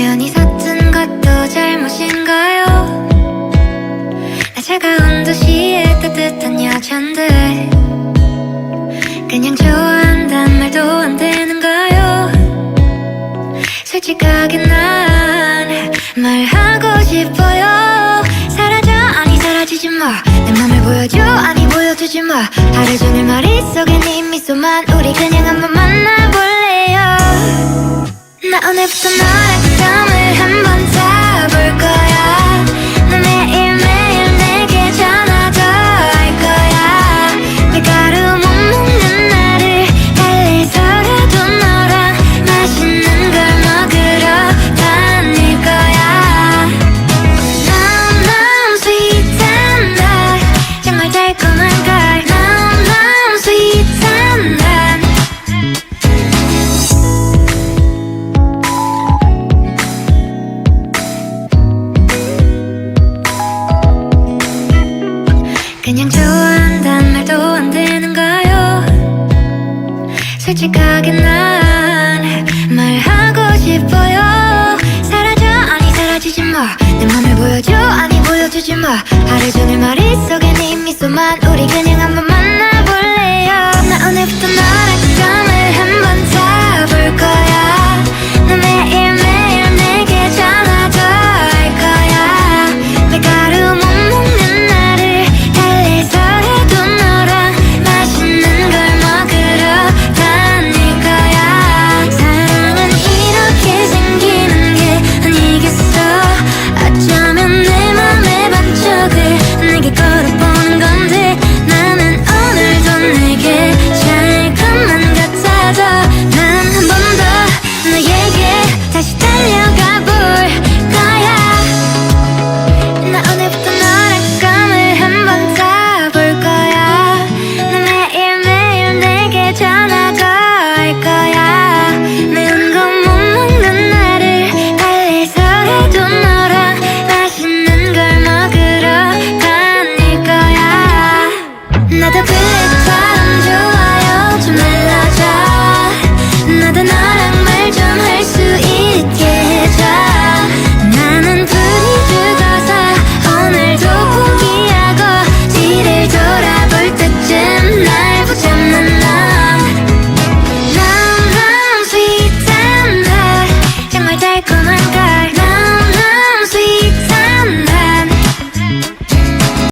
괜히 서툰 것도 잘못인가요? 나 차가운 도시의 따뜻한 여잔데 그냥 좋아한단 말도 안 되는가요? 솔직하게 난 말하고 싶어요. 사라져 아니 사라지지 마. 내 맘을 보여줘 아니 보여주지 마. 하루 종일 머릿속에 네 미소만. 우리 그냥 한번 만나볼래요. 나 오늘부터 너랑 땀을 한번 타볼 거야. 너 매일매일 내게 전화도 할 거야. 밀가루 못 먹는 나를 달래서라도 너랑 맛있는 걸 먹으러 다닐 거야. 너무 sweet한 날 정말 달콤한 걸. 너무 sweet한 날 그냥 좋아한단 말도 안 되는가요? 솔직하게 난 말하고 싶어요. 사라져 아니 사라지지 마. 내 맘을 보여줘 아니 보여주지 마. 하루 종일 머릿속에 네 미소만.